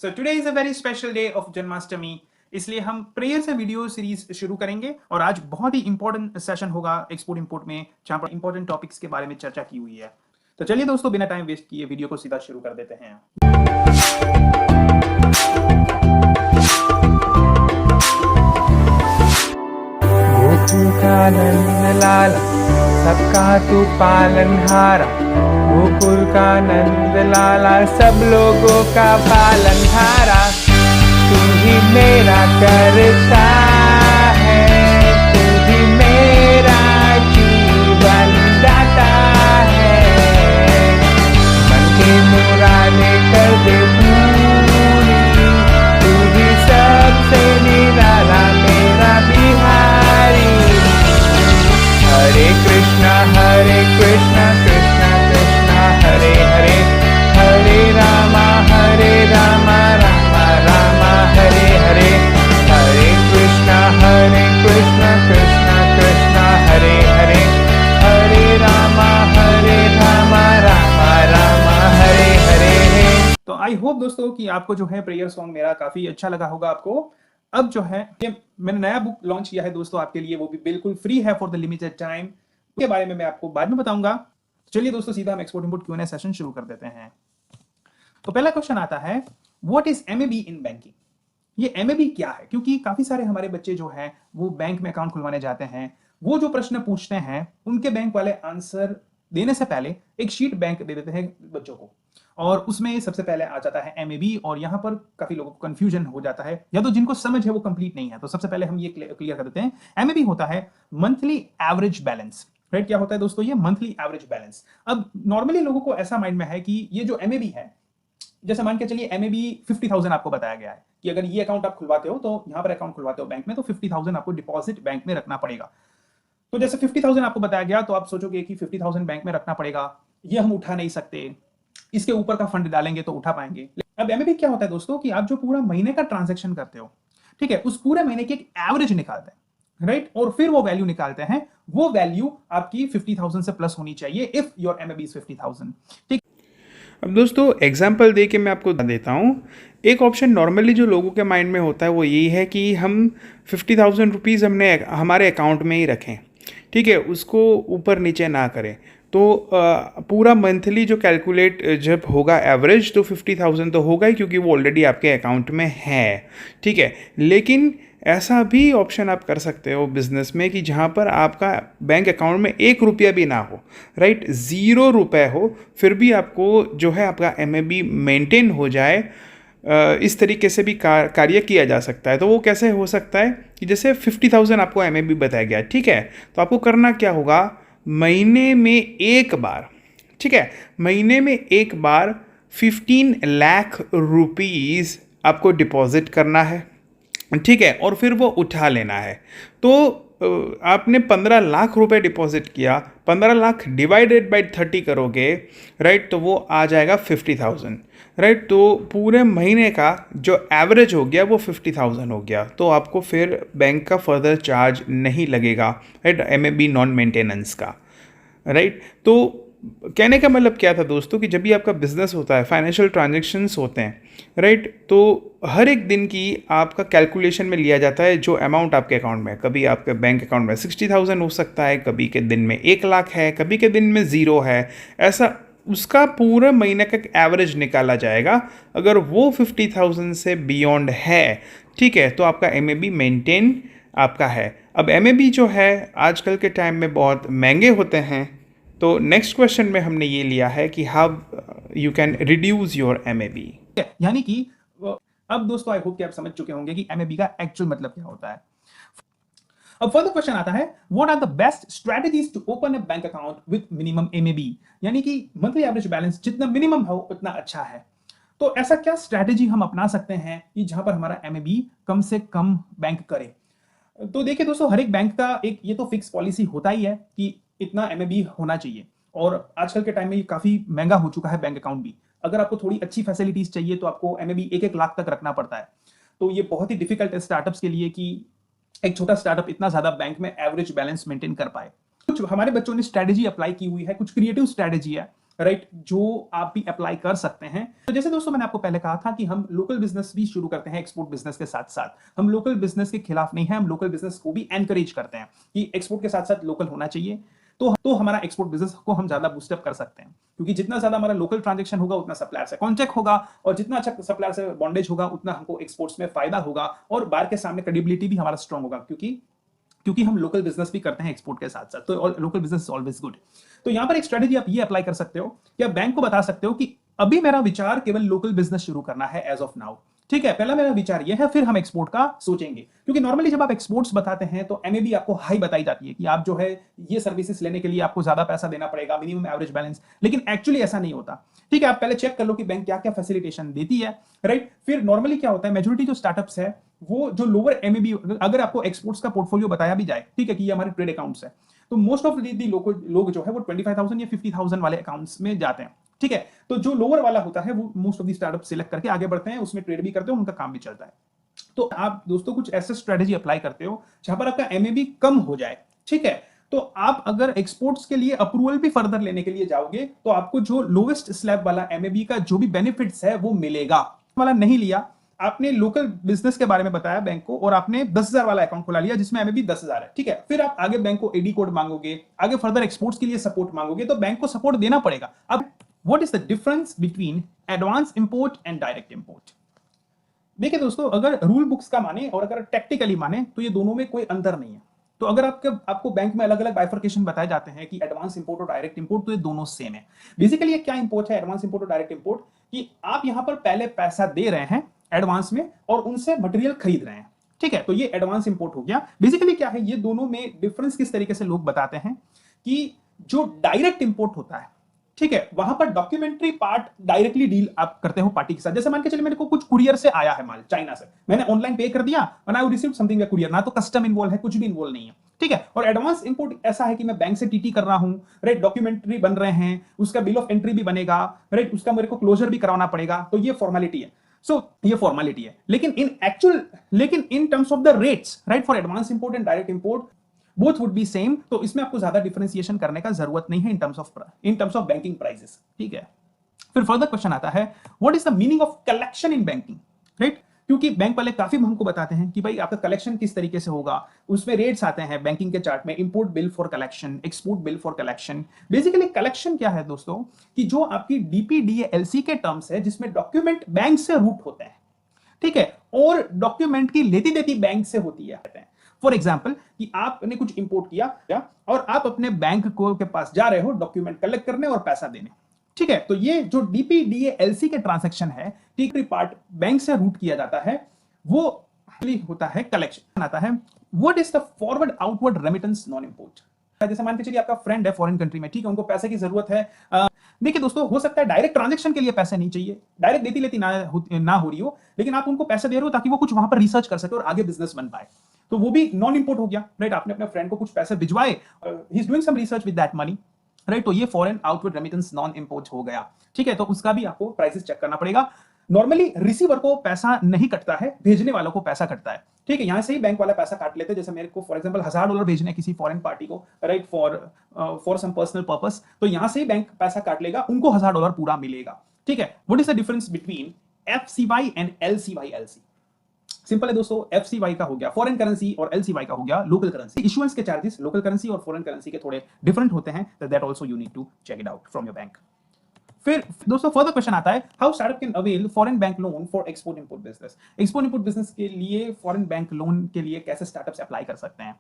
So today is a very special day of Janmashtami, इसलिए हम prayer से वीडियो सीरीज शुरू करेंगे और आज बहुत ही इंपॉर्टेंट सेशन होगा एक्सपोर्ट इंपोर्ट में, जहां पर इंपॉर्टेंट टॉपिक्स के बारे में चर्चा की हुई है। तो चलिए दोस्तों, बिना टाइम वेस्ट किए वीडियो को सीधा शुरू कर देते हैं। गोकुल का नंद लाला, सबका तू पालनहारा। गोकुल का नंद लाला, सब लोगों का पालनहारा। तू ही मेरा करता है, तू ही मेरा जीवन दाता है। मन की मुरादें कर दे पूरी, तू ही सबसे निराला मेरा बिहारी। हरे कृष्णा कृष्णा कृष्णा हरे हरे, हरे रामा रामा रामा हरे हरे। हरे कृष्णा कृष्णा कृष्णा हरे हरे, हरे रामा रामा हरे हरे। तो आई होप दोस्तों कि आपको जो है प्रेयर सॉन्ग मेरा काफी अच्छा लगा होगा आपको। अब जो है कि मैंने नया बुक लॉन्च किया है दोस्तों आपके लिए, वो भी बिल्कुल फ्री है फॉर द लिमिटेड टाइम। उसके बारे में मैं आपको बाद में बताऊंगा। चलिए दोस्तों, सीधा हम एक्सपोर्ट इंपोर्ट क्यू&ए सेशन शुरू कर देते हैं। तो पहला क्वेश्चन आता है, what is MAB in banking? ये एमएबी क्या है? क्योंकि काफी सारे हमारे बच्चे जो हैं वो बैंक में अकाउंट खुलवाने जाते हैं, वो जो प्रश्न पूछते हैं उनके बैंक वाले आंसर देने से पहले एक शीट बैंक दे देते हैं बच्चों को, और उसमें सबसे पहले आ जाता है एमएबी। और यहां पर काफी लोगों को कंफ्यूजन हो जाता है, या तो जिनको समझ है वो कंप्लीट नहीं है। तो सबसे पहले हम ये क्लियर कर देते हैं, एमएबी होता है मंथली एवरेज बैलेंस। राइट? क्या होता है दोस्तों? ये मंथली एवरेज बैलेंस। अब नॉर्मली लोगों को ऐसा माइंड में है कि ये जो एमएबी है, जैसे मान के चलिए एमएबी 50,000 आपको बताया गया है कि अगर ये अकाउंट आप खुलवाते हो, तो यहां पर अकाउंट खुलवाते हो बैंक में, तो 50,000 आपको डिपॉजिट बैंक में रखना पड़ेगा। तो जैसे 50,000 आपको बताया गया, तो आप सोचोगे कि 50,000 बैंक में रखना पड़ेगा, ये हम उठा नहीं सकते, इसके ऊपर का फंड डालेंगे तो उठा पाएंगे। अब एमएबी क्या होता है दोस्तों कि आप जो पूरा महीने का ट्रांजैक्शन करते हो, ठीक है, उस पूरे महीने की एक एवरेज निकालते हैं, राइट? और फिर वो वैल्यू निकालते हैं, वो वैल्यू आपकी 50,000 से प्लस होनी चाहिए इफ योर एमएबी इज 50,000। ठीक। अब दोस्तों एग्जाम्पल दे के मैं आपको देता हूँ। एक ऑप्शन नॉर्मली जो लोगों के माइंड में होता है वो यही है कि हम 50,000 रुपीज़ हमने हमारे अकाउंट में ही रखें, ठीक है, उसको ऊपर नीचे ना करें। तो पूरा मंथली जो कैलकुलेट जब होगा एवरेज, तो 50,000 तो होगा ही, क्योंकि वो ऑलरेडी आपके अकाउंट में है, ठीक है। लेकिन ऐसा भी ऑप्शन आप कर सकते हो बिजनेस में कि जहाँ पर आपका बैंक अकाउंट में 1 रुपया भी ना हो, राइट, 0 रुपये हो, फिर भी आपको जो है आपका एमएबी मेंटेन हो जाए। इस तरीके से भी कार्य किया जा सकता है। तो वो कैसे हो सकता है कि जैसे 50,000 आपको एमएबी बताया गया, ठीक है, तो आपको करना क्या होगा, महीने में एक बार, ठीक है, महीने में एक बार 15 लाख रुपीज़ आपको डिपॉजिट करना है, ठीक है, और फिर वो उठा लेना है। तो आपने 15 लाख रुपए डिपॉजिट किया, 15 लाख डिवाइडेड बाई 30 करोगे, राइट, तो वो आ जाएगा 50,000, राइट। तो पूरे महीने का जो एवरेज हो गया वो 50,000 हो गया। तो आपको फिर बैंक का फर्दर चार्ज नहीं लगेगा, राइट, एमएबी नॉन मेंटेनेंस का, राइट। तो कहने का मतलब क्या था दोस्तों कि जब भी आपका बिजनेस होता है, फाइनेंशियल ट्रांजैक्शंस होते हैं, राइट, तो हर एक दिन की आपका कैलकुलेशन में लिया जाता है जो अमाउंट आपके अकाउंट में है। कभी आपके बैंक अकाउंट में 60,000 हो सकता है, कभी के दिन में 1 लाख है, कभी के दिन में 0 है, ऐसा उसका पूरा महीने का एवरेज निकाला जाएगा। अगर वो 50,000 से बियॉन्ड है, ठीक है, तो आपका एमएबी मेंटेन आपका है। अब एमएबी जो है आजकल के टाइम में बहुत महंगे होते हैं। तो नेक्स्ट क्वेश्चन में हमने ये लिया है कि how you can reduce your MAB. यानी कि अब दोस्तों आई होप कि आप समझ चुके होंगे कि एमएबी का एक्चुअल मतलब क्या होता है। अब फर्दर क्वेश्चन आता है, what are the best strategies to open a bank account with minimum MAB? यानी कि मंथली एवरेज बैलेंस जितना मिनिमम हो उतना अच्छा है। तो ऐसा क्या स्ट्रेटजी हम अपना सकते हैं कि जहां पर हमारा एमएबी कम से कम बैंक करे? तो देखिए दोस्तों, हर एक बैंक का एक ये तो फिक्स पॉलिसी होता ही है कि इतना एमएबी होना चाहिए, और आजकल के टाइम में ये काफी महंगा हो चुका है बैंक अकाउंट भी। अगर आपको थोड़ी अच्छी फैसिलिटीज चाहिए तो आपको एमएबी 1-1 लाख तक रखना पड़ता है। तो ये बहुत ही डिफिकल्ट है स्टार्टअप्स के लिए कि एक छोटा स्टार्टअप इतना ज्यादा बैंक में एवरेज बैलेंस मेंटेन कर पाए। कुछ हमारे बच्चों ने स्ट्रेटेजी अप्लाई की हुई है, कुछ क्रिएटिव स्ट्रेटेजी है राइट, जो आप भी अप्लाई कर सकते हैं। तो जैसे दोस्तों मैंने आपको पहले कहा था कि हम लोकल बिजनेस भी शुरू करते हैं एक्सपोर्ट बिजनेस के साथ साथ। हम लोकल बिजनेस के खिलाफ नहीं है, हम लोकल बिजनेस को भी एनकरेज करते हैं कि एक्सपोर्ट के साथ साथ लोकल होना चाहिए। तो हमारा एक्सपोर्ट बिजनेस को हम ज्यादा बूस्टअप कर सकते हैं, क्योंकि जितना ज्यादा हमारा लोकल ट्रांजेक्शन होगा उतना सप्लायर से कॉन्टेक्ट होगा, और जितना अच्छा सप्लायर से बॉन्डेज होगा उतना हमको एक्सपोर्ट्स में फायदा होगा, और बाहर के सामने क्रेडिबिलिटी भी हमारा स्ट्रांग होगा, क्योंकि हम लोकल बिजनेस भी करते हैं एक्सपोर्ट के साथ साथ। तो local business is always good. तो यहां पर एक स्ट्रेटेजी आप ये अप्लाई कर सकते हो कि आप बैंक को बता सकते हो कि अभी मेरा विचार केवल लोकल बिजनेस शुरू करना है एज ऑफ नाउ। ठीक है, पहला मेरा विचार ये है, फिर हम एक्सपोर्ट का सोचेंगे। क्योंकि नॉर्मली जब आप एक्सपोर्ट्स बताते हैं तो एमएबी आपको हाई बताई जाती है कि आप जो है ये सर्विसेज लेने के लिए आपको ज्यादा पैसा देना पड़ेगा, मिनिमम एवरेज बैलेंस, लेकिन एक्चुअली ऐसा नहीं होता। ठीक है, आप पहले चेक कर लो कि बैंक क्या क्या फैसिलिटेशन देती है, राइट। फिर नॉर्मली क्या होता है, मेजोरिटी जो स्टार्टअप्स है वो जो लोअर एमएबी, अगर आपको एक्सपोर्ट्स का पोर्टफोलियो बताया भी जाए, ठीक है, कि ये हमारे ट्रेड अकाउंट्स है, तो मोस्ट ऑफ दी लोग जो है वो 25,000 या 50,000 वाले अकाउंट्स में जाते हैं। ठीक है, तो जो लोअर वाला होता है वो most of the startup select करके आगे बढ़ते हैं, उसमें ट्रेड भी करते हैं, उनका काम भी चलता है। तो आप दोस्तों कुछ ऐसे स्ट्रेटेजी अप्लाई करते हो जहां पर आपका एमएबी कम हो जाए। ठीक है, तो आप अगर एक्सपोर्ट्स के लिए अप्रूवल भी फर्दर लेने के लिए जाओगे तो आपको जो लोवेस्ट स्लैब वाला एमएबी का जो भी बेनिफिट्स है वो मिलेगा। वाला नहीं लिया, आपने लोकल बिजनेस के बारे में बताया बैंक को, और आपने 10,000 वाला अकाउंट खुला लिया जिसमें एमएबी 10,000 है। ठीक है, फिर आप आगे बैंक को एडी कोड मांगोगे, आगे फर्दर एक्सपोर्ट्स के लिए सपोर्ट मांगोगे, तो बैंक को सपोर्ट देना पड़ेगा। अब what is the difference between advance import and direct import? देखिए दोस्तों, अगर रूल बुक्स का माने और अगर टेक्निकली माने तो ये दोनों में कोई अंतर नहीं है। तो अगर आपको बैंक में अलग अलग बाइफर्केशन बताए जाते हैं कि एडवांस इंपोर्ट और डायरेक्ट इंपोर्ट, तो ये दोनों सेम है। बेसिकली ये क्या इंपोर्ट है, एडवांस इंपोर्ट और डायरेक्ट इंपोर्ट, कि आप यहां पर पहले पैसा दे रहे हैं एडवांस में और उनसे मटेरियल खरीद रहे हैं। ठीक है, तो ये एडवांस इंपोर्ट हो गया। बेसिकली क्या है, ये दोनों में डिफरेंस किस तरीके से लोग बताते हैं कि जो डायरेक्ट इंपोर्ट होता है, ठीक है, वहां पर डॉक्यूमेंट्री पार्ट डायरेक्टली डील आप करते हो पार्टी के साथ। जैसे मान के चलिए मेरे को कुछ कुरियर से आया है माल चाइना से, मैंने ऑनलाइन पे कर दिया और I receive something bye courier, ना तो कस्टम इन्वॉल्व है, कुछ भी इन्वॉल्व नहीं है। ठीक है, और एडवांस इंपोर्ट ऐसा है कि मैं बैंक से टीटी कर रहा हूं, राइट, डॉक्यूमेंट्री बन रहे हैं, उसका बिल ऑफ एंट्री भी बनेगा, राइट, उसका मेरे को क्लोजर भी कराना पड़ेगा, तो ये फॉर्मेलिटी है। ये फॉर्मेलिटी है, लेकिन in terms of the rates, right, for advance import and direct import both would be same. तो इसमें आपको ज्यादा डिफरेंशिएशन करने का जरूरत नहीं है in terms of banking prices. ठीक है, फिर फर्दर क्वेश्चन आता है, what is the meaning of collection in banking, right. क्योंकि बैंक वाले काफी हमको बताते हैं कि भाई आपका कलेक्शन किस तरीके से होगा, उसमें रेट्स आते हैं बैंकिंग के चार्ट में, import bill for collection, export bill for collection. Basically collection क्या है दोस्तों, कि जो आपकी डीपीडीएएलसी के टर्म्स है जिसमें डॉक्यूमेंट बैंक से रूट होते हैं, ठीक है, और डॉक्यूमेंट की लेती देती बैंक से होती है। फॉर एग्जाम्पल कि आपने कुछ इंपोर्ट किया और आप अपने बैंक को के पास जा रहे हो डॉक्यूमेंट कलेक्ट करने और पैसा देने। ठीक है, तो ये जो डीपीडीएएलसी के ट्रांजैक्शन है, ठीक पार्ट बैंक से रूट किया जाता है, वो होता है कलेक्शन। आता है, what is the forward outward remittance non import? जैसे मान के चलिए आपका फ्रेंड है फॉरेन कंट्री में, ठीक है, उनको पैसे की जरूरत है। देखिए दोस्तों, हो सकता है डायरेक्ट ट्रांजैक्शन के लिए पैसे नहीं चाहिए, डायरेक्ट देती लेती ना हो रही हो, लेकिन आप उनको पैसे दे रहे हो ताकि वो कुछ वहां पर रिसर्च कर सके और आगे बिजनेस बन पाए, तो वो भी नॉन इंपोर्ट हो गया, राइट। आपने अपने फ्रेंड को कुछ पैसे भिजवाए, ही is doing some research with that money, right, तो ये foreign outward remittance non import हो गया। ठीक है, तो उसका भी आपको प्राइसेस चेक करना पड़ेगा। नॉर्मली रिसीवर को पैसा नहीं कटता है, भेजने वालों को पैसा कटता है। ठीक है, यहां से ही बैंक वाला पैसा काट लेते हैं। जैसे मेरे को फॉर एग्जांपल $1,000 भेजने किसी फॉरेन पार्टी को, right, for some personal purpose, तो यहां से ही बैंक पैसा काट लेगा, उनको $1,000 पूरा मिलेगा। ठीक है, what is the difference between FCY and LCY? Simple है दोस्तों, एफसीवाई का हो गया फॉरेन करेंसी और एलसीवाई का हो गया लोकल करेंसी। इशुएंस के चार्जेस लोकल करेंसी और फॉरेन करेंसी के थोड़े डिफरेंट होते हैं, that also you need to check it out from your bank. फिर दोस्तों फर्दर क्वेश्चन आता है, how startup can avail foreign bank loan for export import business? Export import business के लिए फॉरेन बैंक लोन के लिए कैसे स्टार्टअप्स अप्लाई कर सकते हैं?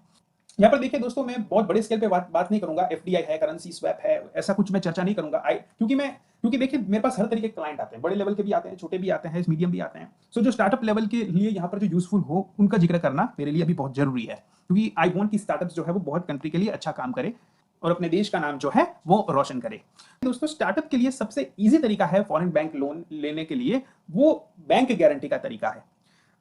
यहाँ पर देखिए दोस्तों, मैं बहुत बड़े स्केल पे बात नहीं करूंगा, एफडीआई है, करेंसी स्वैप है, ऐसा कुछ मैं चर्चा नहीं करूंगा। क्योंकि देखिए मेरे पास हर तरीके के क्लाइंट आते हैं, बड़े लेवल के भी आते हैं, छोटे भी आते हैं, मीडियम भी आते हैं। सो जो स्टार्टअप लेवल के लिए यहाँ पर जो यूजफुल हो उनका जिक्र करना मेरे लिए अभी बहुत जरूरी है, क्योंकि आई वांट कि स्टार्टअप्स जो है वो बहुत कंट्री के लिए अच्छा काम करे और अपने देश का नाम जो है वो रोशन करे। दोस्तों स्टार्टअप के लिए सबसे इजी तरीका है फॉरेन बैंक लोन लेने के लिए, वो बैंक गारंटी का तरीका है।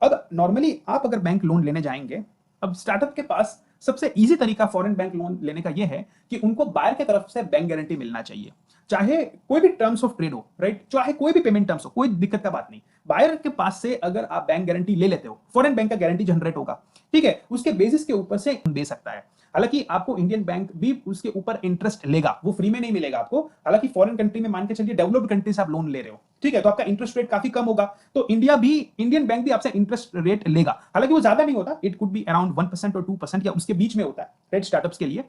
अब नॉर्मली आप अगर बैंक लोन लेने जाएंगे, अब स्टार्टअप के पास सबसे इजी तरीका फॉरेन बैंक लोन लेने का यह है कि उनको बायर की तरफ से बैंक गारंटी मिलना चाहिए, चाहे कोई भी टर्म्स ऑफ ट्रेड हो, राइट, चाहे कोई भी पेमेंट टर्म्स हो, कोई दिक्कत का बात नहीं। बायर के पास से अगर आप बैंक गारंटी ले लेते हो, फॉरेन बैंक का गारंटी जनरेट होगा, ठीक है, उसके बेसिस के ऊपर से दे सकता है। हालांकि आपको इंडियन बैंक भी उसके ऊपर इंटरेस्ट लेगा, वो फ्री में नहीं मिलेगा आपको। हालांकि फॉरेन कंट्री में मान के चलिए डेवलप्ड कंट्री से आप लोन ले रहे हो, ठीक है, तो आपका इंटरेस्ट रेट काफी कम होगा, तो इंडियन बैंक भी आपसे इंटरेस्ट रेट लेगा। हालांकि वो ज्यादा नहीं होता, इट कुड बी अराउंड 1% और 2% या उसके बीच में होता है, राइट, स्टार्टअप्स के लिए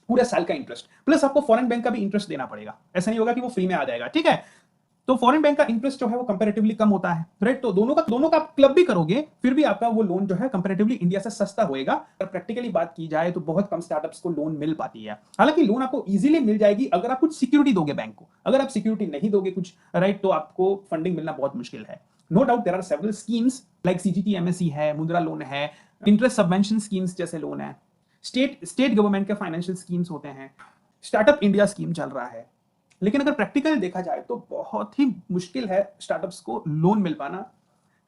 पूरे साल का इंटरेस्ट, प्लस आपको फॉरेन बैंक का भी इंटरेस्ट देना पड़ेगा, ऐसा नहीं होगा कि वो फ्री में आ जाएगा, ठीक है। तो फॉरेन बैंक का इंटरेस्ट जो है वो कंपैरेटिवली कम होता है, राइट। तो दोनों का आप क्लब भी करोगे फिर भी आपका वो लोन जो है कंपैरेटिवली इंडिया से सस्ता होएगा। अगर प्रैक्टिकली बात की जाए तो बहुत कम स्टार्टअप्स को लोन मिल पाती है। हालांकि लोन आपको इजीली मिल जाएगी अगर आप कुछ सिक्योरिटी दोगे बैंक को। अगर आप सिक्योरिटी नहीं दोगे कुछ, राइट, तो आपको फंडिंग मिलना बहुत मुश्किल है। No doubt there are several schemes like CGT MSC है, मुद्रा लोन है, इंटरेस्ट सबवेंशन स्कीम्स जैसे लोन है, स्टेट गवर्नमेंट के फाइनेंशियल स्कीम्स होते हैं, स्टार्टअप इंडिया स्कीम चल रहा है। लेकिन अगर प्रैक्टिकली देखा जाए तो बहुत ही मुश्किल है स्टार्टअप्स को लोन मिल पाना,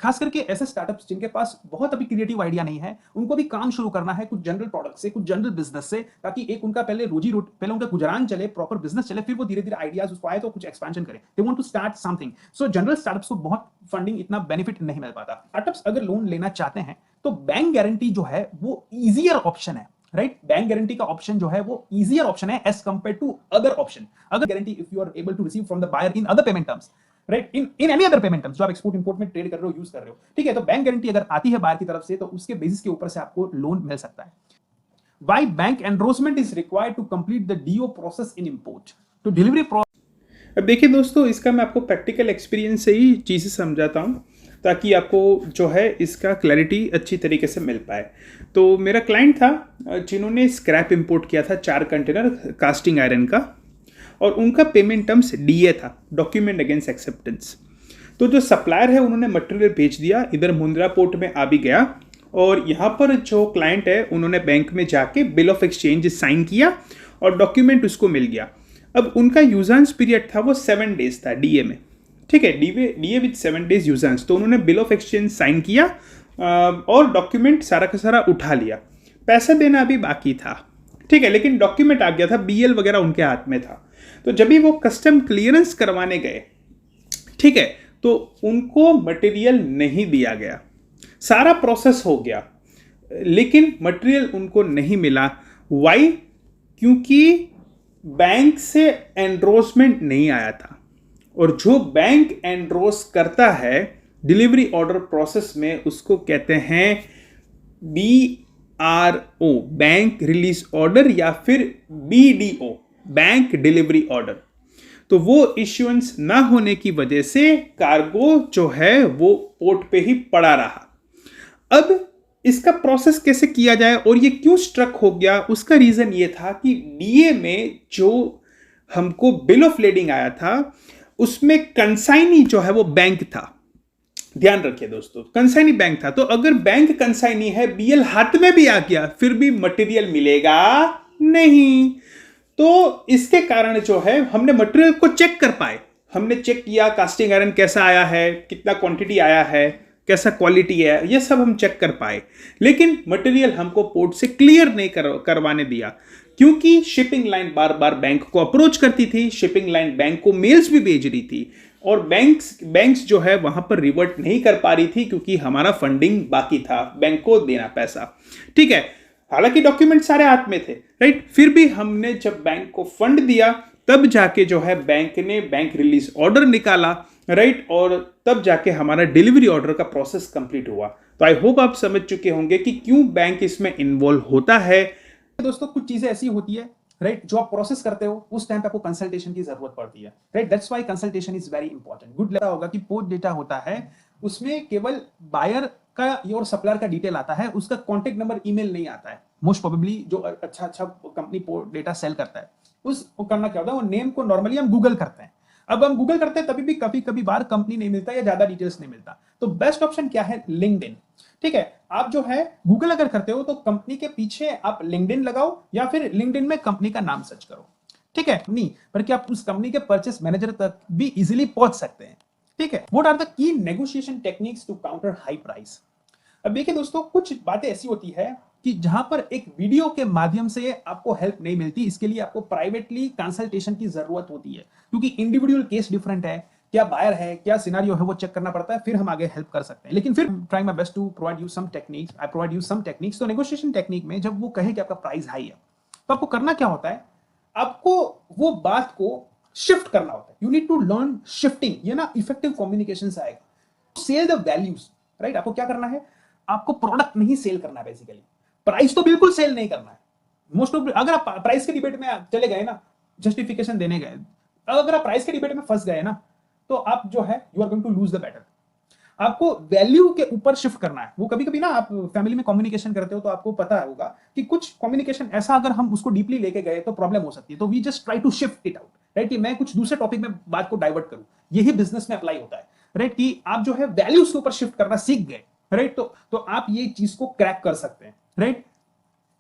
खास करके ऐसे स्टार्टअप्स जिनके पास बहुत अभी क्रिएटिव आइडिया नहीं है। उनको भी काम शुरू करना है कुछ जनरल प्रोडक्ट से, कुछ जनरल बिजनेस से, ताकि एक उनका पहले पहले उनका गुजरान चले, प्रॉपर बिजनेस चले, फिर वो धीरे धीरे आइडियाज उसको आए तो कुछ एक्सपेंशन करें। They want to start something. So general startups को बहुत फंडिंग इतना बेनिफिट नहीं मिल पाता। स्टार्टअप्स अगर लोन लेना चाहते हैं तो बैंक गारंटी जो है वो ईजियर ऑप्शन है, राइट। बैंक गारंटी का ऑप्शन जो है वो इजियर ऑप्शन है as compare to other option. अगर guarantee if you are able to receive from the buyer in other payment terms, right, in any other payment terms जो आप export import में trade कर रहे हो, यूज कर रहे हो, ठीक है, तो बैंक गारंटी अगर आती है बायर की तरफ से तो उसके बेसिस के ऊपर से आपको लोन मिल सकता है। Why bank endorsement is required to complete the DO process in import to delivery process। अब देखिए दोस्तों, इसका मैं आपको प्रैक्टिकल एक्सपीरियंस से ही चीज़ें समझाता हूँ ताकि आपको जो है इसका क्लैरिटी अच्छी तरीके से मिल पाए। तो मेरा क्लाइंट था जिन्होंने स्क्रैप इंपोर्ट किया था 4 कंटेनर कास्टिंग आयरन का, और उनका पेमेंट टर्म्स डीए था, डॉक्यूमेंट अगेंस्ट एक्सेप्टेंस। तो जो सप्लायर है उन्होंने मटेरियल भेज दिया, इधर मुंद्रा पोर्ट में आ भी गया, और यहाँ पर जो क्लाइंट है उन्होंने बैंक में जाके बिल ऑफ एक्सचेंज साइन किया और डॉक्यूमेंट उसको मिल गया। अब उनका यूजेंस पीरियड था वो 7 डेज था डीए में, ठीक है, डीए विद 7 डेज यूजेंस। तो उन्होंने बिल ऑफ एक्सचेंज साइन किया और डॉक्यूमेंट सारा का सारा उठा लिया। पैसा देना अभी बाकी था, ठीक है, लेकिन डॉक्यूमेंट आ गया था, बीएल वगैरह उनके हाथ में था। तो जब भी वो कस्टम क्लियरेंस करवाने गए, ठीक है, तो उनको मटेरियल नहीं दिया गया। सारा प्रोसेस हो गया लेकिन मटेरियल उनको नहीं मिला। वाई? क्योंकि बैंक से एंडोर्समेंट नहीं आया था, और जो बैंक एंडोर्स करता है डिलीवरी ऑर्डर प्रोसेस में उसको कहते हैं BRO, बैंक रिलीज ऑर्डर, या फिर BDO, बैंक डिलीवरी ऑर्डर। तो वो इश्यूएंस ना होने की वजह से कार्गो जो है वो पोर्ट पे ही पड़ा रहा। अब इसका प्रोसेस कैसे किया जाए और ये क्यों स्ट्रक हो गया, उसका रीजन ये था कि डीए में जो हमको बिल ऑफ लेडिंग आया था उसमें कंसाइनी जो है वो बैंक था। ध्यान रखिए दोस्तों, कंसाइनी बैंक था। तो अगर बैंक कंसाइनी है, बीएल हाथ में भी आ गया, फिर भी मटेरियल मिलेगा नहीं। तो इसके कारण जो है हमने मटेरियल को चेक कर पाए, हमने चेक किया कास्टिंग आयरन कैसा आया है, कितना क्वांटिटी आया है, कैसा क्वालिटी है, ये सब हम चेक कर पाए। लेकिन मटेरियल हमको पोर्ट से क्लियर नहीं करवाने दिया, क्योंकि शिपिंग लाइन बार बार बैंक को अप्रोच करती थी, शिपिंग लाइन बैंक को मेल्स भी भेज रही थी, और बैंक्स जो है वहां पर रिवर्ट नहीं कर पा रही थी क्योंकि हमारा फंडिंग बाकी था, बैंक को देना पैसा, ठीक है। हालांकि डॉक्यूमेंट सारे हाथ में थे, राइट। फिर भी हमने जब बैंक को फंड दिया तब जाके जो है बैंक ने बैंक रिलीज ऑर्डर निकाला, राइट, और तब जाके हमारा डिलीवरी ऑर्डर का प्रोसेस कंप्लीट हुआ। तो आई होप आप समझ चुके होंगे कि क्यों बैंक इसमें इन्वॉल्व होता है। दोस्तों कुछ चीजें ऐसी होती है, राइट, जो आप प्रोसेस करते हो उस टाइम पे आपको कंसल्टेशन की जरूरत पड़ती है, right. That's why consultation is very important. Good लगता होगा कि पोर्ट डेटा होता है उसमें केवल बायर का और सप्लायर का डिटेल आता है, उसका कॉन्टेक्ट नंबर, ईमेल नहीं आता है। मोस्ट प्रोबेबली जो अच्छा कंपनी पोर्ट डेटा सेल करता है उसको करना क्या होता है, वो नेम को नॉर्मली हम गूगल करते हैं। अब हम गूगल करते हैं तभी भी कभी बार कंपनी नहीं मिलता या ज्यादा डिटेल्स नहीं मिलता। तो बेस्ट ऑप्शन क्या है, लिंक्डइन, ठीक है। आप जो है गूगल अगर करते हो तो कंपनी के पीछे आप लिंक्डइन लगाओ या फिर लिंक्डइन में कंपनी का नाम सर्च करो, ठीक है। नहीं बल्कि आप उस कंपनी के परचेस मैनेजर तक भी इजीली पहुंच सकते हैं, ठीक है। What are the key negotiation techniques to counter high price. अब देखिए दोस्तों, कुछ बातें ऐसी होती है कि जहां पर एक वीडियो के माध्यम से आपको हेल्प नहीं मिलती, इसके लिए आपको प्राइवेटली कंसल्टेशन की जरूरत होती है, क्योंकि इंडिविजुअल केस डिफरेंट है, क्या बायर है, क्या सिनारियो है, वो चेक करना पड़ता है, फिर हम आगे हेल्प कर सकते हैं। लेकिन फिर trying my best to provide you some techniques, I provide you some techniques. तो नेगोशिएशन टेक्निक में जब वो कहे कि आपका प्राइस हाई है, तो आपको करना क्या होता है, आपको वो बात को शिफ्ट करना होता है। You need to learn shifting, ये ना इफेक्टिव कम्युनिकेशन से आएगा। Sell the values, right. आपको क्या करना है, आपको प्रोडक्ट नहीं सेल करना है बेसिकली, प्राइस तो बिल्कुल सेल नहीं करना है। मोस्ट ऑफ, अगर आप प्राइस के डिबेट में चले गए ना, जस्टिफिकेशन देने गए, अगर आप प्राइस के डिबेट में फंस गए ना, तो आप जो है you are going to lose the battle. आपको वैल्यू के ऊपर शिफ्ट करना है। वो कभी कभी ना आप फैमिली में कम्युनिकेशन करते हो तो आपको पता होगा कि कुछ कम्युनिकेशन ऐसा अगर हम उसको डीपली लेके गए तो प्रॉब्लम हो सकती है। तो we just try to shift it out, right, कि मैं कुछ दूसरे टॉपिक में बात को डाइवर्ट करूं। यही बिजनेस में अप्लाई होता है, राइट, कि आप जो है वैल्यूज के ऊपर शिफ्ट करना सीख गए, राइट। तो आप ये चीज को क्रैक कर सकते हैं, राइट।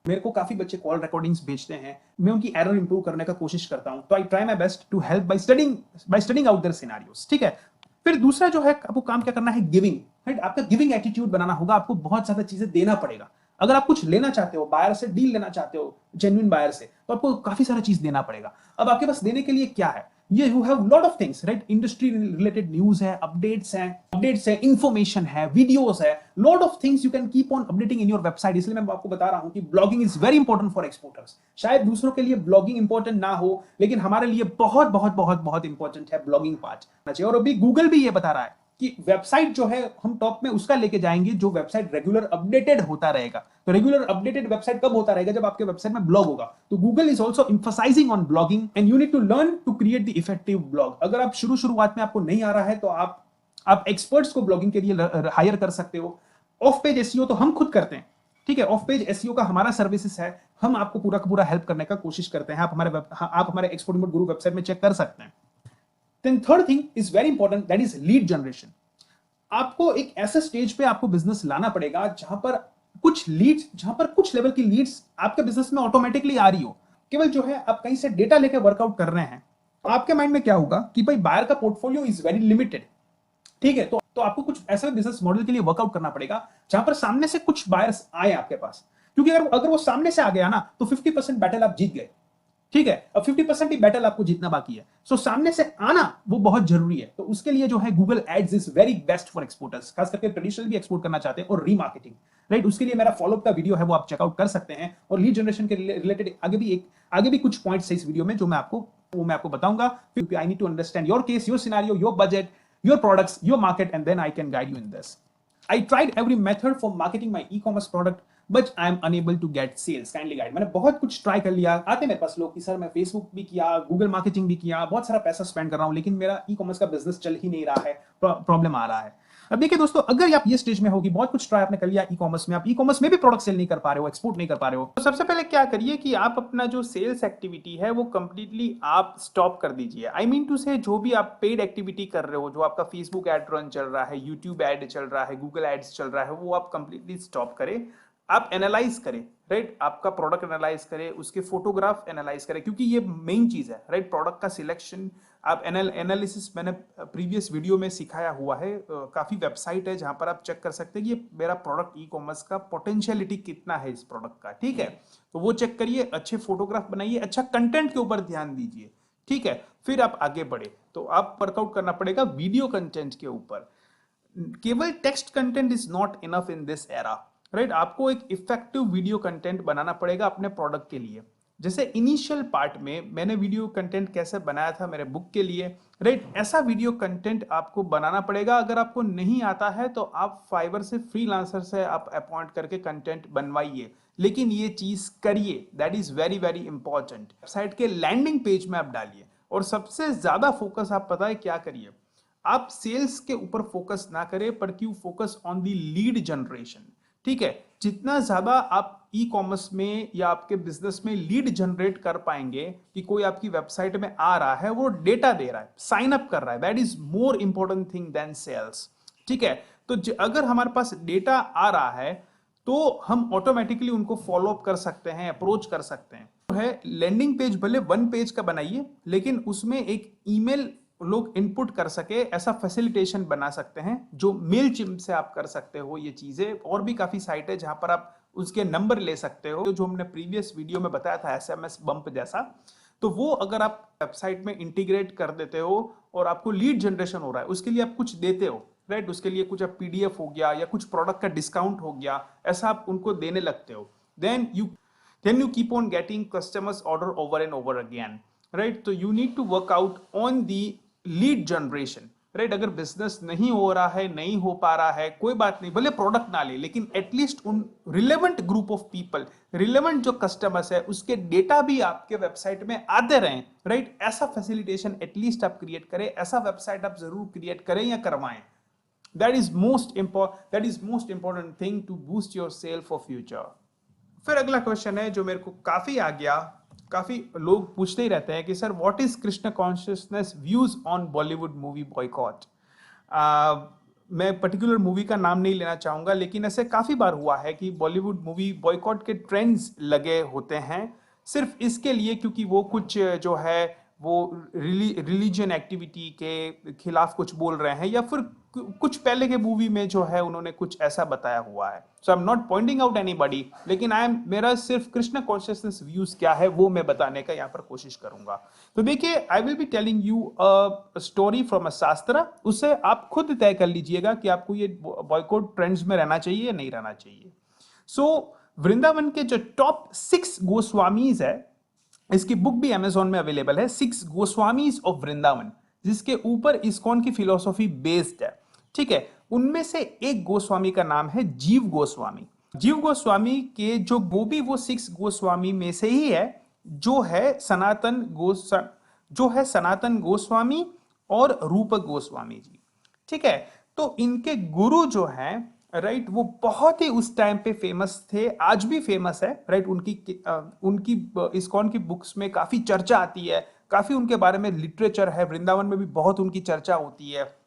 मेरे को काफी बच्चे कॉल रिकॉर्डिंग्स भेजते हैं, मैं उनकी एरर इंप्रूव करने का कोशिश करता हूं। तो I try my best to help by studying out their scenarios, ठीक है। फिर दूसरा जो है आपको काम क्या करना है, गिविंग, राइट। आपका गिविंग एटीट्यूड बनाना होगा। आपको बहुत ज्यादा चीजें देना पड़ेगा। अगर आप कुछ लेना चाहते हो, बायर से डील लेना चाहते हो, जेन्युइन बायर से, तो आपको काफी सारा चीज देना पड़ेगा। अब आपके पास देने के लिए क्या है, ये you have lot of things, right. Industry related news है, अपडेट्स है, इंफॉर्मेशन है, वीडियोस है, lot of things you can keep on updating in your website. इसलिए मैं आपको बता रहा हूं कि blogging is very important for exporters. शायद दूसरों के लिए ब्लॉगिंग इंपॉर्टेंट ना हो, लेकिन हमारे लिए बहुत बहुत बहुत बहुत इंपॉर्टेंट है ब्लॉगिंग पार्ट। और अभी गूगल भी ये बता रहा है कि वेबसाइट जो है हम टॉप में उसका लेके जाएंगे जो वेबसाइट रेगुलर अपडेटेड होता रहेगा। तो रेगुलर अपडेटेड वेबसाइट कब होता रहेगा, जब आपके वेबसाइट में ब्लॉग होगा। तो Google is also emphasizing on blogging and you need to learn to create the effective blog. अगर आप शुरुआत में आपको नहीं आ रहा है तो आप एक्सपर्ट्स को ब्लॉगिंग के लिए हायर कर सकते हो। ऑफ पेज एसईओ तो हम खुद करते हैं, ठीक है। ऑफ पेज एसईओ का हमारा सर्विसेज है, हम आपको पूरा का पूरा हेल्प करने का कोशिश करते हैं। आप हमारे एक्सपोर्ट इंपोर्ट गुरु वेबसाइट में चेक कर सकते हैं। Then third thing is very important, that is lead generation. आपको एक ऐसे स्टेज पे आपको बिजनेस लाना पड़ेगा जहां पर कुछ लेवल की लीड्स आपके बिजनेस में ऑटोमेटिकली आ रही हो। केवल जो है आप कहीं से डेटा लेके वर्कआउट कर रहे हैं, आपके माइंड में क्या होगा कि भाई बायर का पोर्टफोलियो इज वेरी लिमिटेड, ठीक है। तो आपको कुछ ऐसे बिजनेस मॉडल के लिए वर्कआउट करना पड़ेगा जहां पर सामने से कुछ बायर्स आए आपके पास। क्योंकि अगर वो सामने से आ गया ना, तो 50% बैटल आप जीत गए, ठीक है। अब 50% ही बैटल आपको जीतना बाकी है। सो सामने से आना वो बहुत जरूरी है। तो उसके लिए जो है Google ads is very best for exporters, खास करके ट्रेडिशनल भी एक्सपोर्ट करना चाहते हैं और रीमार्केटिंग, राइट। उसके लिए मेरा फॉलोअप का वीडियो है, वो आप चेकआउट कर सकते हैं। और लीड जनरेशन के रिलेटेड आगे भी कुछ पॉइंट्स है इस वीडियो में जो मैं आपको बताऊंगा। क्योंकि I need to understand your case, your scenario, your budget, your products, your market, and then I can guide you in this. I tried every method for marketing my e-commerce product, but I am unable to get sales. Kindly guide. मैंने बहुत कुछ try कर लिया। आते मेरे पास लोग कि sir मैं फेसबुक भी किया, गूगल मार्केटिंग भी किया, बहुत सारा पैसा स्पेंड कर रहा हूँ, लेकिन मेरा ई कॉमर्स का बिजनेस चल ही नहीं रहा है, प्रॉब्लम आ रहा है। अब देखिए दोस्तों, अगर आप ये स्टेज में हो कि बहुत कुछ ट्राई आपने कर लिया ई कॉमर्स में, आप ई कॉमर्स में भी प्रोडक्ट सेल नहीं कर पा रहे हो, एक्सपोर्ट नहीं कर पा रहे हो, तो सबसे पहले क्या करिए कि आप अपना जो सेल्स एक्टिविटी है वो कंप्लीटली आप स्टॉप कर दीजिए। आई मीन टू से जो भी आप पेड एक्टिविटी कर रहे हो, जो आपका फेसबुक एड रन चल रहा है, यूट्यूब एड चल रहा है, गूगल एड्स चल रहा है, वो आप कंप्लीटली स्टॉप करें। आप एनालाइज करें, राइट, आपका प्रोडक्ट एनालाइज करें, उसके फोटोग्राफ एनालाइज करें, क्योंकि ये मेन चीज है, राइट। प्रोडक्ट का सिलेक्शन, आप एनालिसिस मैंने प्रीवियस वीडियो में सिखाया हुआ है। काफी वेबसाइट है जहां पर आप चेक कर सकते हैं कि ये मेरा प्रोडक्ट ई कॉमर्स का पोटेंशियलिटी कितना है इस प्रोडक्ट का, ठीक है। तो वो चेक करिए, अच्छे फोटोग्राफ बनाइए, अच्छा कंटेंट के ऊपर ध्यान दीजिए, ठीक है। फिर आप आगे बढ़े तो आप वर्कआउट करना पड़ेगा वीडियो कंटेंट के ऊपर। केवल text content is not enough in this era, right. आपको एक इफेक्टिव वीडियो कंटेंट बनाना पड़ेगा अपने प्रोडक्ट के लिए। जैसे इनिशियल पार्ट में मैंने वीडियो कंटेंट कैसे बनाया था मेरे बुक के लिए, राइट, ऐसा वीडियो कंटेंट आपको बनाना पड़ेगा। अगर आपको नहीं आता है तो आप फाइवर से, फ्रीलांसर से आप अपॉइंट करके कंटेंट बनवाइए, लेकिन ये चीज करिए, that is very very important. Website के लैंडिंग पेज में आप डालिए, और सबसे ज्यादा फोकस आप पता है क्या करिए, आप सेल्स के ऊपर फोकस ना करें, पर क्यों focus on the lead generation, ठीक है। जितना ज्यादा आप ई कॉमर्स में या आपके बिजनेस में लीड जनरेट कर पाएंगे कि कोई आपकी वेबसाइट में आ रहा है, वो डेटा दे रहा है, साइन अप कर रहा है, that is more important thing than sales, ठीक है। तो अगर हमारे पास डेटा आ रहा है तो हम ऑटोमेटिकली उनको फॉलो अप कर सकते हैं, अप्रोच कर सकते हैं। तो है लैंडिंग पेज भले 1 पेज का बनाइए, लेकिन उसमें एक ईमेल लोग इनपुट कर सके, ऐसा फैसिलिटेशन बना सकते हैं, जो मेलचिम्प से आप कर सकते हो ये चीजें। और भी काफी साइट है जहां पर आप उसके नंबर ले सकते हो, जो हमने प्रीवियस वीडियो में बताया था, एसएमएस बम्प जैसा। तो वो अगर आप वेबसाइट में इंटीग्रेट कर देते हो और आपको लीड जनरेशन हो रहा है, उसके लिए आप कुछ देते हो, राइट, उसके लिए कुछ आप पीडीएफ हो गया या कुछ प्रोडक्ट का डिस्काउंट हो गया, ऐसा आप उनको देने लगते हो, then you keep on getting customers order over and over again, right? So you need to work out on the lead generation, right? अगर बिजनेस नहीं हो रहा है, नहीं हो पा रहा है, कोई बात नहीं, भले प्रोडक्ट ना ले, लेकिन एटलीस्ट उन relevant group of people, relevant जो कस्टमर्स है, उसके डेटा भी आपके वेबसाइट में आते रहें, राइट? ऐसा फैसिलिटेशन एटलीस्ट आप क्रिएट करें, ऐसा वेबसाइट आप जरूर क्रिएट करें या करवाएं. That is most important thing to boost your sale for future. फिर अगला क्वेश्चन है जो मेरे को काफी आ गया, काफी लोग पूछते ही रहते हैं कि sir what is Krishna consciousness views on Bollywood movie boycott. मैं पर्टिकुलर मूवी का नाम नहीं लेना चाहूंगा, लेकिन ऐसे काफी बार हुआ है कि बॉलीवुड मूवी बॉयकॉट के ट्रेंड्स लगे होते हैं सिर्फ इसके लिए क्योंकि वो कुछ जो है वो रिलीजन एक्टिविटी के खिलाफ कुछ बोल रहे हैं, या फिर कुछ पहले के मूवी में जो है उन्होंने कुछ ऐसा बताया हुआ है. So I am not pointing out anybody, लेकिन मेरा सिर्फ कृष्ण कॉन्शियसनेस व्यूज क्या है वो मैं बताने का यहाँ पर कोशिश करूंगा. तो देखिए, I will be telling you a story from a शास्त्र. उससे आप खुद तय कर लीजिएगा कि आपको ये बॉयकॉट ट्रेंड्स में रहना चाहिए या नहीं रहना चाहिए. सो वृंदावन के जो टॉप 6 गोस्वामीज है, इसकी बुक भी अमेजोन में अवेलेबल है, 6 गोस्वामीज ऑफ वृंदावन, जिसके ऊपर इस्कॉन की फिलोसॉफी बेस्ड है. ठीक है, उनमें से एक गोस्वामी का नाम है जीव गोस्वामी. जीव गोस्वामी के जो वो 6 गोस्वामी में से ही है जो है सनातन गोस्वामी और रूपक गोस्वामी जी. ठीक है, तो इनके गुरु जो हैं, राइट, वो बहुत ही उस टाइम पे फेमस थे, आज भी फेमस है, राइट. उनकी इस्कॉन की बुक्स में काफी चर्चा आती है, काफी उनके बारे में लिटरेचर है, वृंदावन में भी बहुत उनकी चर्चा होती है.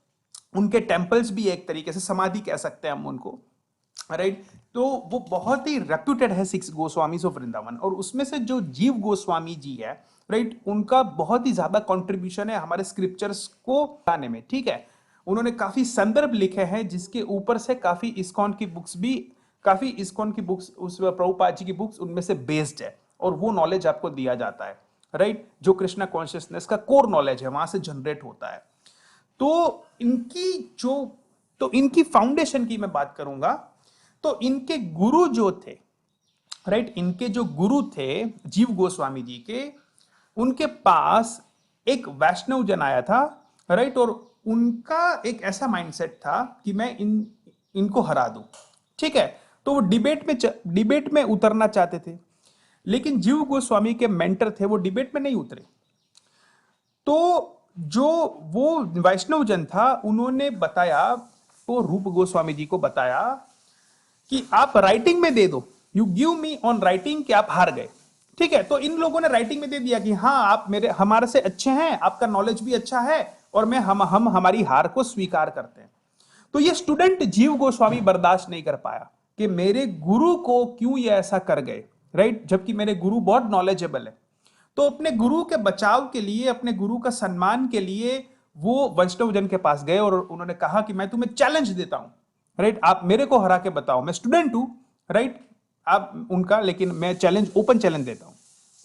उनके टेम्पल्स भी एक तरीके से समाधि कह सकते हैं हम उनको, राइट. तो वो बहुत ही रेप्यूटेड है 6 गोस्वामी ऑफ वृंदावन. और उसमें से जो जीव गोस्वामी जी है, राइट, उनका बहुत ही ज्यादा कंट्रीब्यूशन है हमारे स्क्रिप्चर्स को लाने में. ठीक है, उन्होंने काफी संदर्भ लिखे हैं जिसके ऊपर से काफी इस्कॉन की बुक्स उस प्रभुपाद जी की बुक्स उनमें से बेस्ड है, और वो नॉलेज आपको दिया जाता है, राइट, जो कृष्णा कॉन्शियसनेस का कोर नॉलेज है वहां से जनरेट होता है. तो इनकी फाउंडेशन की मैं बात करूंगा. तो इनके गुरु जो थे, राइट, इनके जो गुरु थे जीव गोस्वामी जी के, उनके पास एक वैष्णव जन आया था, राइट, और उनका एक ऐसा माइंडसेट था कि मैं इनको हरा दूं. ठीक है, तो वो डिबेट में उतरना चाहते थे, लेकिन जीव गोस्वामी के मेंटर थे, वो डिबेट में नहीं उतरे. तो जो वो वैष्णव जन था, उन्होंने बताया, तो रूप गोस्वामी जी को बताया कि आप राइटिंग में दे दो, you give me on writing कि आप हार गए. ठीक है, तो इन लोगों ने राइटिंग में दे दिया कि हाँ आप हमारे से अच्छे हैं, आपका नॉलेज भी अच्छा है, और हम हमारी हार को स्वीकार करते हैं. तो ये स्टूडेंट जीव गोस्वामी बर्दाश्त नहीं कर पाया कि मेरे गुरु को क्यों ये ऐसा कर गए, राइट, जबकि मेरे गुरु बहुत नॉलेजेबल है. तो अपने गुरु के बचाव के लिए, अपने गुरु का सम्मान के लिए वो वैष्णव जन के पास गए और उन्होंने कहा कि मैं तुम्हें चैलेंज देता हूं, राइट, आप मेरे को हरा के बताओ, मैं स्टूडेंट हूं, राइट, आप उनका, लेकिन मैं ओपन चैलेंज देता हूं.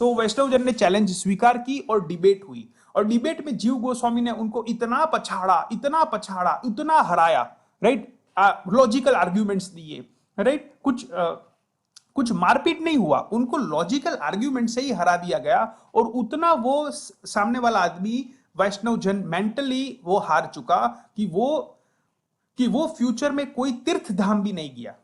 तो वैष्णव जन ने चैलेंज स्वीकार की और डिबेट हुई, और डिबेट में जीव गोस्वामी ने उनको इतना पछाड़ा, इतना हराया, राइट, लॉजिकल आर्ग्यूमेंट्स दिए, राइट, कुछ मारपीट नहीं हुआ, उनको लॉजिकल आर्ग्यूमेंट से ही हरा दिया गया. और उतना वो सामने वाला आदमी वैष्णव जन मेंटली वो हार चुका कि वो फ्यूचर में कोई तीर्थ धाम भी नहीं गया,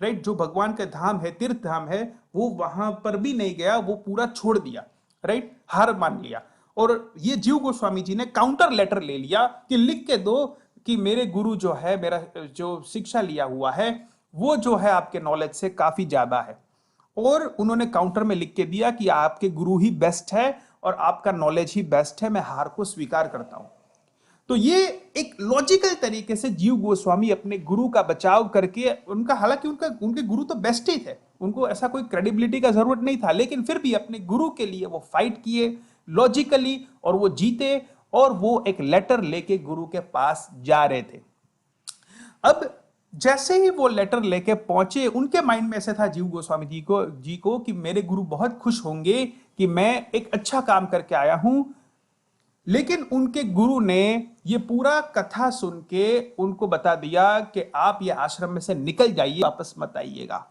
राइट, जो भगवान का धाम है, तीर्थ धाम है, वो वहां पर भी नहीं गया, वो पूरा छोड़ दिया, राइट, हार मान लिया. और ये जीव गोस्वामी जी ने काउंटर लेटर ले लिया कि लिख के दो कि मेरे गुरु जो है, मेरा जो शिक्षा लिया हुआ है वो जो है आपके नॉलेज से काफी ज्यादा है. और उन्होंने काउंटर में लिख के दिया कि आपके गुरु ही बेस्ट है और आपका नॉलेज ही बेस्ट है, मैं हार को स्वीकार करता हूं. तो ये एक लॉजिकल तरीके से जीव गोस्वामी अपने गुरु का बचाव करके, हालांकि उनके गुरु तो बेस्ट ही थे, उनको ऐसा कोई क्रेडिबिलिटी का जरूरत नहीं था, लेकिन फिर भी अपने गुरु के लिए वो फाइट किए लॉजिकली, और वो जीते, और वो एक लेटर लेके गुरु के पास जा रहे थे. अब जैसे ही वो लेटर लेके पहुंचे, उनके माइंड में ऐसे था जीव गोस्वामी जी को कि मेरे गुरु बहुत खुश होंगे कि मैं एक अच्छा काम करके आया हूं, लेकिन उनके गुरु ने ये पूरा कथा सुन के उनको बता दिया कि आप ये आश्रम में से निकल जाइए, वापस मत आइएगा।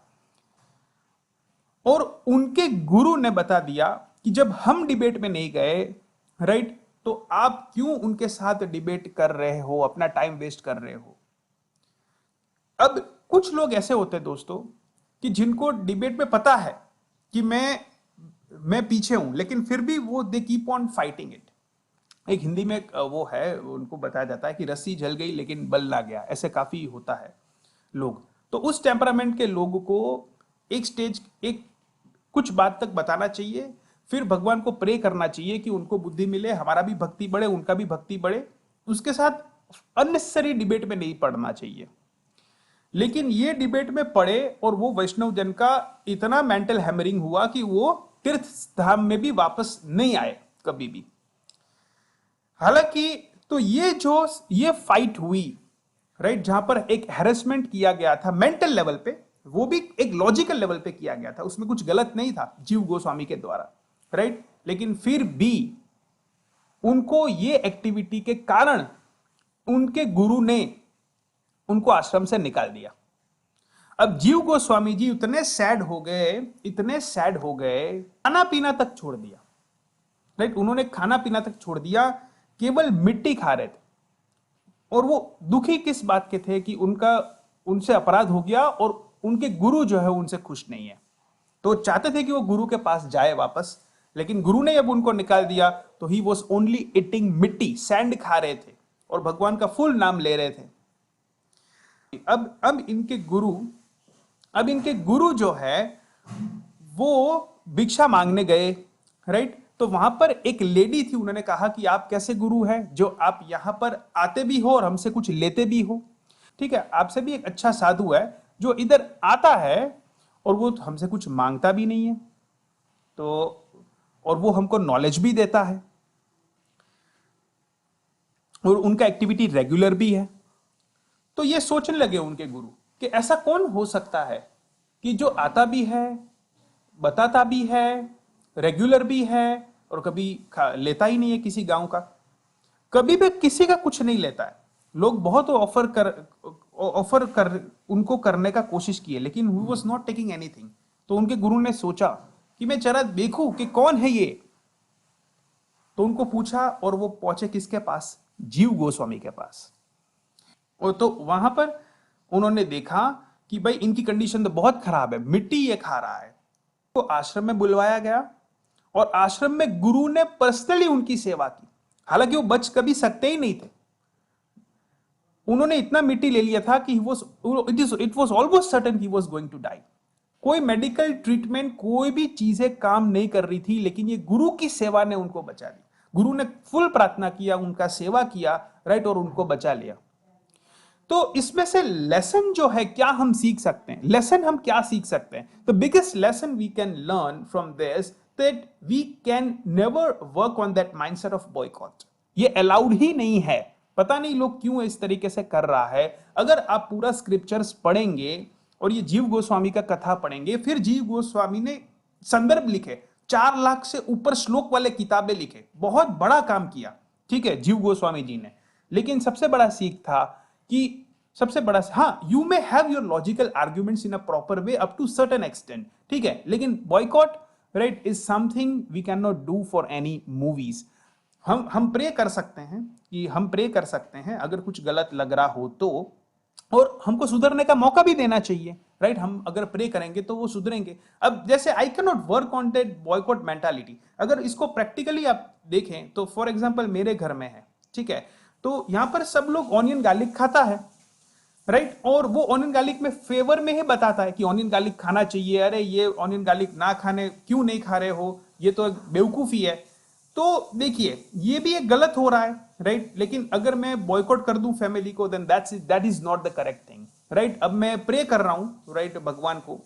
और उनके गुरु ने बता दिया कि जब हम डिबेट में नहीं गए, राइट, तो आप क्यों उनके साथ डिबेट कर रहे हो, अपना टाइम वेस्ट कर रहे हो। अब कुछ लोग ऐसे होते हैं दोस्तों कि जिनको डिबेट में पता है कि मैं पीछे हूं, लेकिन फिर भी वो they keep on fighting it. एक हिंदी में वो है, उनको बताया जाता है कि रस्सी जल गई लेकिन बल ना गया, ऐसे काफी होता है लोग। तो उस टेम्परामेंट के लोगों को एक कुछ बात तक बताना चाहिए, फिर भगवान को प्रे करना चाहिए कि उनको बुद्धि मिले, हमारा भी भक्ति बढ़े, उनका भी भक्ति बढ़े। उसके साथ अननेसेसरी डिबेट में नहीं पड़ना चाहिए। लेकिन ये डिबेट में पड़े और वो वैष्णव जन का इतना मेंटल हैमरिंग हुआ कि वो तीर्थ धाम में भी वापस नहीं आए कभी भी। हालांकि तो ये फाइट हुई, राइट, जहां पर एक हैरेसमेंट किया गया था मेंटल लेवल पे, वो भी एक लॉजिकल लेवल पे किया गया था, उसमें कुछ गलत नहीं था जीव गोस्वामी के द्वारा, राइट। लेकिन फिर भी उनको ये एक्टिविटी के कारण उनके गुरु ने उनको आश्रम से निकाल दिया। अब जीव गोस्वामी जी इतने सैड हो गए, खाना पीना तक छोड़ दिया, राइट। उन्होंने खाना पीना तक छोड़ दिया, केवल मिट्टी खा रहे थे। और वो दुखी किस बात के थे कि उनसे अपराध हो गया और उनके गुरु जो है उनसे खुश नहीं है। तो चाहते थे कि वो गुरु के पास जाए वापस, लेकिन गुरु ने जब उनको निकाल दिया तो ही वॉज ओनली ईटिंग मिट्टी, सैंड खा रहे थे और भगवान का फुल नाम ले रहे थे। अब इनके गुरु जो है वो भिक्षा मांगने गए, राइट। तो वहां पर एक लेडी थी, उन्होंने कहा कि आप कैसे गुरु हैं जो आप यहां पर आते भी हो और हमसे कुछ लेते भी हो। ठीक है, आपसे भी एक अच्छा साधु है जो इधर आता है और वो हमसे कुछ मांगता भी नहीं है, तो और वो हमको नॉलेज भी देता है और उनका एक्टिविटी रेगुलर भी है। तो ये सोचने लगे उनके गुरु कि ऐसा कौन हो सकता है कि जो आता भी है, बताता भी है, रेगुलर भी है और कभी लेता ही नहीं है किसी गांव का, कभी भी किसी का कुछ नहीं लेता है। लोग बहुत ऑफर कर उनको करने का कोशिश किए, लेकिन he was not taking anything. तो उनके गुरु ने सोचा कि मैं जरा देखूं कि कौन है ये। तो उनको पूछा और वो पहुंचे किसके पास, जीव गोस्वामी के पास। और तो वहां पर उन्होंने देखा कि भाई इनकी कंडीशन तो बहुत खराब है, मिट्टी ये खा रहा है। तो आश्रम में बुलवाया गया और आश्रम में गुरु ने पर्सनली उनकी सेवा की। हालांकि वो बच कभी सकते ही नहीं थे, उन्होंने इतना मिट्टी ले लिया था कि इट वॉज ऑलमोस्ट सर्टेन ही वॉज गोइंग टू डाई। कोई मेडिकल ट्रीटमेंट, कोई भी चीजें काम नहीं कर रही थी, लेकिन ये गुरु की सेवा ने उनको बचा दी। गुरु ने फुल प्रार्थना किया, उनका सेवा किया, राइट, और उनको बचा लिया। तो इसमें से लेसन जो है क्या हम सीख सकते हैं, लेसन हम क्या सीख सकते हैं? The biggest lesson we can learn from this that we can never work on that mindset of boycott. ये अलाउड ही नहीं है। पता नहीं लोग क्यों इस तरीके से कर रहा है। अगर आप पूरा स्क्रिप्चर्स पढ़ेंगे और ये जीव गोस्वामी का कथा पढ़ेंगे, फिर जीव गोस्वामी ने संदर्भ लिखे, 4 लाख से ऊपर श्लोक वाले किताबें लिखे, बहुत बड़ा काम किया, ठीक है, जीव गोस्वामी जी ने। लेकिन सबसे बड़ा सीख था कि हाँ, you may have your logical arguments in a proper way up to certain extent, ठीक है, लेकिन boycott, right, is something we can not do for any movies. हम प्रे कर सकते हैं अगर कुछ गलत लग रहा हो तो, और हमको सुधरने का मौका भी देना चाहिए, राइट। हम अगर प्रे करेंगे तो वो सुधरेंगे। अब जैसे I can not work on that boycott mentality. अगर इसको प्रैक्टिकली आप देखें तो फॉर एग्जांपल मेरे घर में है, ठीक है, तो यहां पर सब लोग ऑनियन गार्लिक खाता है, राइट, और वो ऑनियन गार्लिक में फेवर में ही बताता है कि ऑनियन गार्लिक खाना चाहिए, अरे ये ऑनियन गार्लिक ना खाने क्यों नहीं खा रहे हो, ये तो बेवकूफी है। तो देखिए ये भी एक गलत हो रहा है, राइट। लेकिन अगर मैं बॉयकॉट कर दूं फैमिली को, then that is not the correct thing, right. अब मैं प्रे कर रहा हूं, राइट, भगवान को,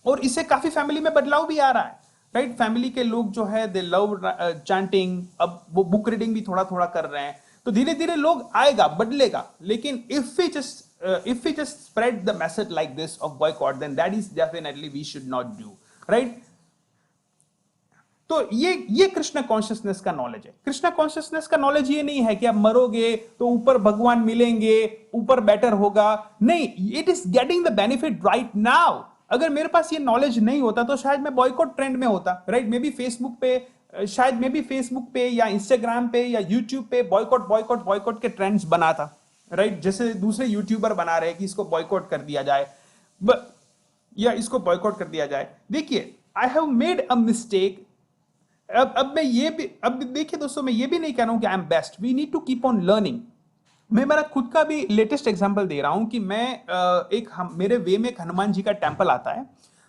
और इससे काफी फैमिली में बदलाव भी आ रहा है, राइट। फैमिली के लोग जो है दे लव चैंटिंग, अब वो बुक रीडिंग भी थोड़ा थोड़ा कर रहे हैं। तो धीरे धीरे लोग आएगा, बदलेगा। लेकिन if we just spread the message like this of boycott, then that is definitely we should not do, right? तो ये कृष्ण कॉन्शियसनेस का नॉलेज है। कृष्ण कॉन्शियसनेस का नॉलेज ये नहीं है कि आप मरोगे तो ऊपर भगवान मिलेंगे, ऊपर बेटर होगा, नहीं, it is getting the benefit right now. अगर मेरे पास ये नॉलेज नहीं होता तो शायद मैं बॉयकॉट ट्रेंड में होता, राइट। मे बी फेसबुक पे, शायद मे बी फेसबुक पे या इंस्टाग्राम पे या यूट्यूब पे बॉयकॉट बॉयकॉट बॉयकॉट के ट्रेंड्स बनाता, राइट। जैसे दूसरे यूट्यूबर बना रहे हैं कि इसको बॉयकॉट कर दिया जाए या इसको बॉयकॉट कर दिया जाए। देखिए, I have made a mistake. अब मैं ये भी, अब देखिए दोस्तों, मैं ये भी नहीं कह रहा हूं कि I am best, we need to keep on learning. मैं मेरा खुद का भी लेटेस्ट एग्जांपल दे रहा हूं कि मैं मेरे वे में एक हनुमान जी का टेम्पल आता है।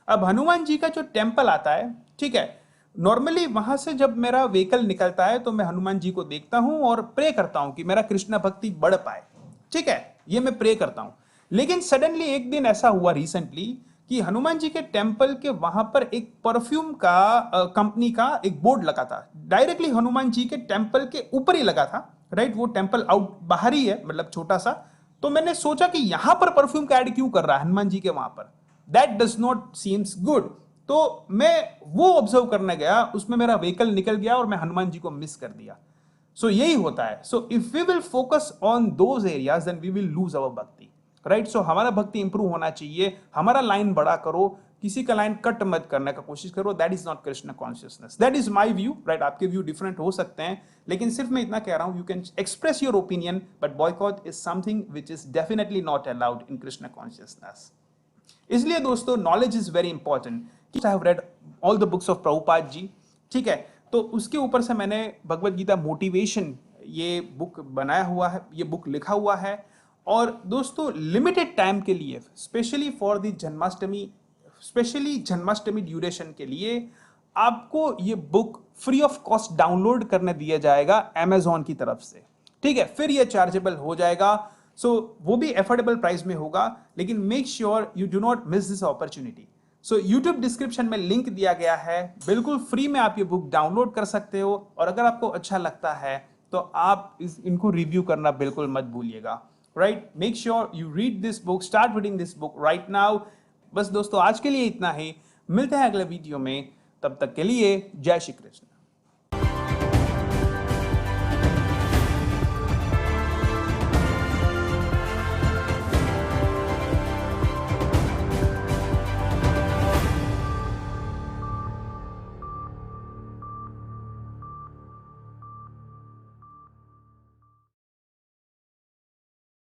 अब हनुमान जी का जो टेम्पल आता है, ठीक है, नॉर्मली वहां से जब मेरा व्हीकल निकलता है तो मैं हनुमान जी को देखता हूं और प्रे करता हूं कि मेरा कृष्ण भक्ति बढ़ पाए, ठीक है, ये मैं प्रे करता हूं। लेकिन सडनली एक दिन ऐसा हुआ रिसेंटली कि हनुमान जी के टेम्पल के वहां पर एक परफ्यूम का कंपनी का एक बोर्ड लगा था, डायरेक्टली हनुमान जी के टेम्पल के ऊपर ही लगा था, राइट। वो टेम्पल आउट बाहर ही है, मतलब छोटा सा। तो मैंने सोचा कि यहां पर परफ्यूम का ऐड क्यों कर रहा है हनुमान जी के वहां पर, that does not seems good. तो मैं वो ऑब्जर्व करने गया, उसमें मेरा व्हीकल निकल गया और मैं हनुमान जी को मिस कर दिया। सो यही होता है। So if we will focus on those areas then we will lose our bhakti, right. सो हमारा भक्ति इंप्रूव होना चाहिए, हमारा लाइन बड़ा करो, किसी का लाइन कट मत करने का कोशिश करो। That is not Krishna consciousness, that is my view, right. आपके व्यू डिफरेंट हो सकते हैं, लेकिन सिर्फ मैं इतना कह रहा हूं, you can express your opinion but boycott is something which is definitely not allowed in Krishna consciousness. इसलिए दोस्तों, knowledge is very important. I have read all the books of Prabhupada ji, ठीक है, तो उसके ऊपर से मैंने भगवत गीता मोटिवेशन ये बुक बनाया हुआ है, ये बुक लिखा हुआ है। और दोस्तों, लिमिटेड टाइम के लिए, specially for the Janmashtami, specially Janmashtami duration के लिए, आपको ये book free of cost download करने दिया जाएगा अमेजॉन की तरफ से, ठीक है। फिर ये चार्जेबल हो जाएगा, सो वो भी एफोर्डेबल प्राइस में होगा, लेकिन make sure you do not miss this opportunity. So YouTube description में लिंक दिया गया है, बिल्कुल फ्री में आप ये बुक डाउनलोड कर सकते हो। और अगर आपको अच्छा लगता है तो आप इनको रिव्यू करना बिल्कुल मत भूलिएगा, right. Make sure you read this book, start reading this book right now. बस दोस्तों, आज के लिए इतना ही, मिलते हैं अगले वीडियो में, तब तक के लिए जय श्री कृष्ण।